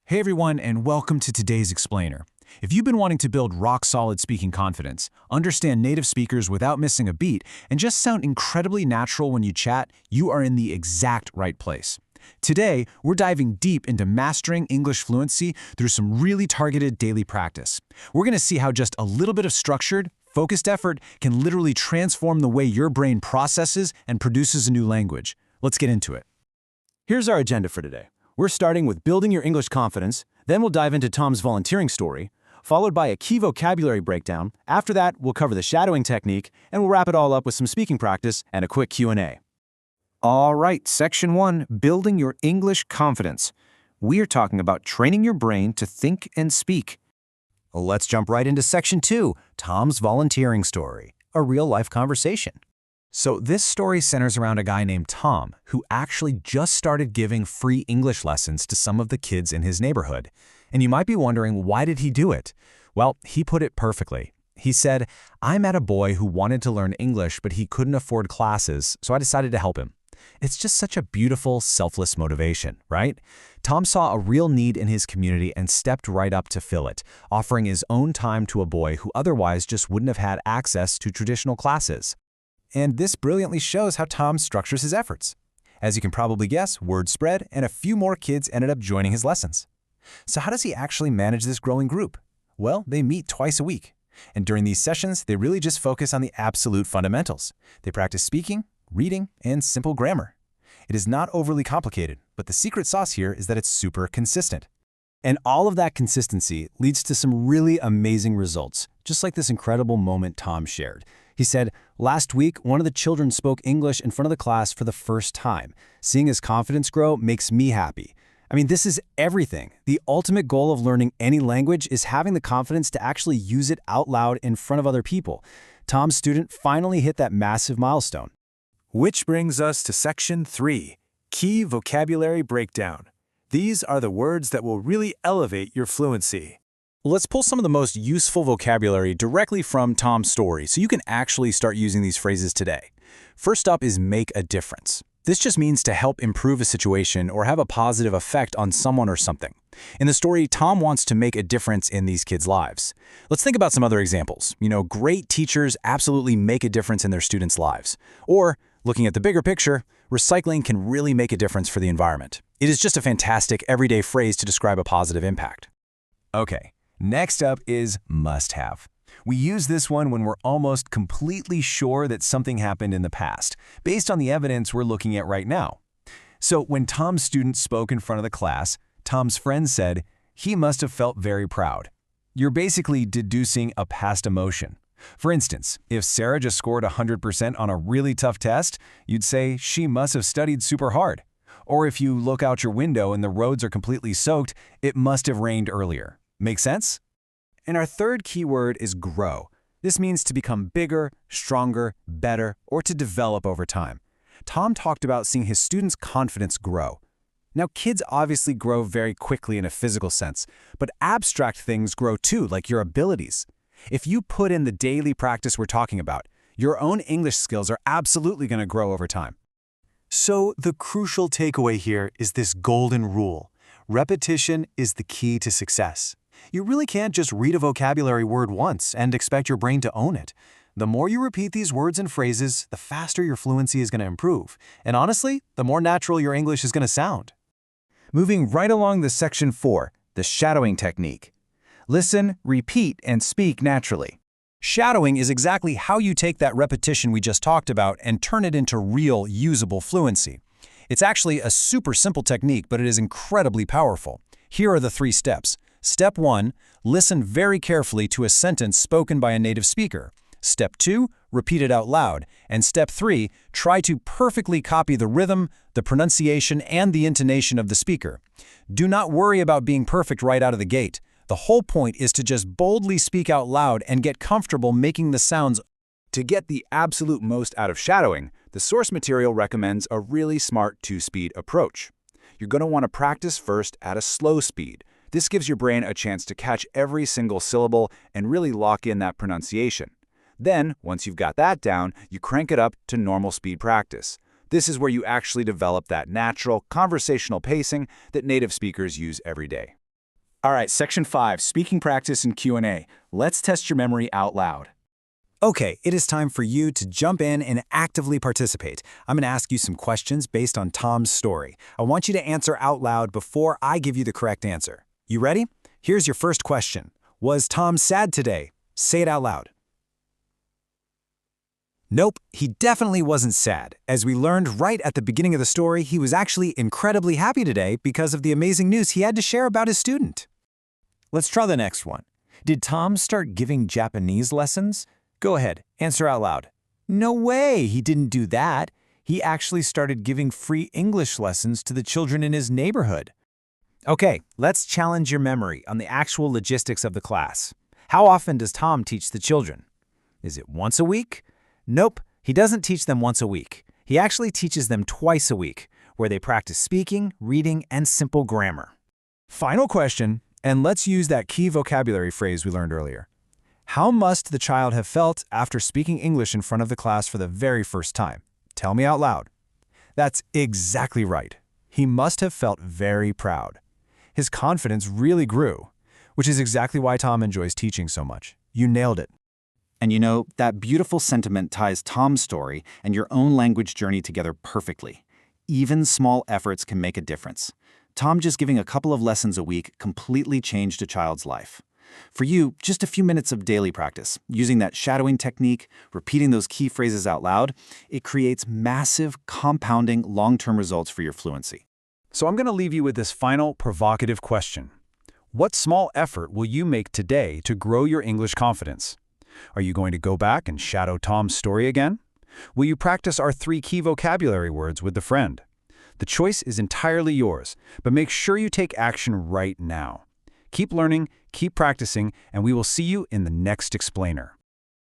Hey everyone, and welcome to today's Explainer. If you've been wanting to build rock-solid speaking confidence, understand native speakers without missing a beat, and just sound incredibly natural when you chat, you are in the exact right place. Today, we're diving deep into mastering English fluency through some really targeted daily practice. We're going to see how just a little bit of structured, focused effort can literally transform the way your brain processes and produces a new language. Let's get into it. Here's our agenda for today. We're starting with building your English confidence, then we'll dive into Tom's volunteering story, followed by a key vocabulary breakdown. After that, we'll cover the shadowing technique, and we'll wrap it all up with some speaking practice and a quick Q&A. All right, Section 1, Building Your English Confidence. We are talking about training your brain to think and speak. Let's jump right into Section 2, Tom's volunteering story, a real-life conversation. So this story centers around a guy named Tom who actually just started giving free English lessons to some of the kids in his neighborhood. And you might be wondering, why did he do it? Well, he put it perfectly. He said, "I met a boy who wanted to learn English, but he couldn't afford classes, so I decided to help him." It's just such a beautiful, selfless motivation, right? Tom saw a real need in his community and stepped right up to fill it, offering his own time to a boy who otherwise just wouldn't have had access to traditional classes. And this brilliantly shows how Tom structures his efforts. As you can probably guess, word spread, and a few more kids ended up joining his lessons. So how does he actually manage this growing group? Well, they meet twice a week. And during these sessions, they really just focus on the absolute fundamentals. They practice speaking, reading, and simple grammar. It is not overly complicated, but the secret sauce here is that it's super consistent. And all of that consistency leads to some really amazing results, just like this incredible moment Tom shared. He said, "Last week, one of the children spoke English in front of the class for the first time. Seeing his confidence grow makes me happy." I mean, this is everything. The ultimate goal of learning any language is having the confidence to actually use it out loud in front of other people. Tom's student finally hit that massive milestone. Which brings us to Section 3, Key Vocabulary Breakdown. These are the words that will really elevate your fluency. Let's pull some of the most useful vocabulary directly from Tom's story so you can actually start using these phrases today. First up is make a difference. This just means to help improve a situation or have a positive effect on someone or something. In the story, Tom wants to make a difference in these kids' lives. Let's think about some other examples. Great teachers absolutely make a difference in their students' lives. Or, looking at the bigger picture, recycling can really make a difference for the environment. It is just a fantastic everyday phrase to describe a positive impact. Okay, next up is must-have. We use this one when we're almost completely sure that something happened in the past, based on the evidence we're looking at right now. So when Tom's student spoke in front of the class, Tom's friend said, "He must have felt very proud." You're basically deducing a past emotion. For instance, if Sarah just scored 100% on a really tough test, you'd say she must have studied super hard. Or if you look out your window and the roads are completely soaked, it must have rained earlier. Make sense? And our third keyword is grow. This means to become bigger, stronger, better, or to develop over time. Tom talked about seeing his students' confidence grow. Now, kids obviously grow very quickly in a physical sense, but abstract things grow too, like your abilities. If you put in the daily practice we're talking about, your own English skills are absolutely going to grow over time. So the crucial takeaway here is this golden rule. Repetition is the key to success. You really can't just read a vocabulary word once and expect your brain to own it. The more you repeat these words and phrases, the faster your fluency is going to improve. And honestly, the more natural your English is going to sound. Moving right along to Section 4, the shadowing technique. Listen, repeat, and speak naturally. Shadowing is exactly how you take that repetition we just talked about and turn it into real, usable fluency. It's actually a super simple technique, but it is incredibly powerful. Here are the 3 steps. Step 1, listen very carefully to a sentence spoken by a native speaker. Step 2, repeat it out loud. And Step 3, try to perfectly copy the rhythm, the pronunciation, and the intonation of the speaker. Do not worry about being perfect right out of the gate. The whole point is to just boldly speak out loud and get comfortable making the sounds. To get the absolute most out of shadowing, the source material recommends a really smart 2-speed approach. You're going to want to practice first at a slow speed. This gives your brain a chance to catch every single syllable and really lock in that pronunciation. Then, once you've got that down, you crank it up to normal speed practice. This is where you actually develop that natural, conversational pacing that native speakers use every day. All right, Section 5, Speaking Practice and Q&A. Let's test your memory out loud. Okay, it is time for you to jump in and actively participate. I'm going to ask you some questions based on Tom's story. I want you to answer out loud before I give you the correct answer. You ready? Here's your first question. Was Tom sad today? Say it out loud. Nope, he definitely wasn't sad. As we learned right at the beginning of the story, he was actually incredibly happy today because of the amazing news he had to share about his student. Let's try the next one. Did Tom start giving Japanese lessons? Go ahead, answer out loud. No way, he didn't do that. He actually started giving free English lessons to the children in his neighborhood. Okay, let's challenge your memory on the actual logistics of the class. How often does Tom teach the children? Is it once a week? Nope, he doesn't teach them once a week. He actually teaches them twice a week, where they practice speaking, reading, and simple grammar. Final question, and let's use that key vocabulary phrase we learned earlier. How must the child have felt after speaking English in front of the class for the very first time? Tell me out loud. That's exactly right. He must have felt very proud. His confidence really grew, which is exactly why Tom enjoys teaching so much. You nailed it. And you know, that beautiful sentiment ties Tom's story and your own language journey together perfectly. Even small efforts can make a difference. Tom just giving a couple of lessons a week completely changed a child's life. For you, just a few minutes of daily practice, using that shadowing technique, repeating those key phrases out loud, it creates massive, compounding, long-term results for your fluency. So I'm going to leave you with this final provocative question. What small effort will you make today to grow your English confidence? Are you going to go back and shadow Tom's story again? Will you practice our 3 key vocabulary words with the friend? The choice is entirely yours, but make sure you take action right now. Keep learning, keep practicing, and we will see you in the next explainer.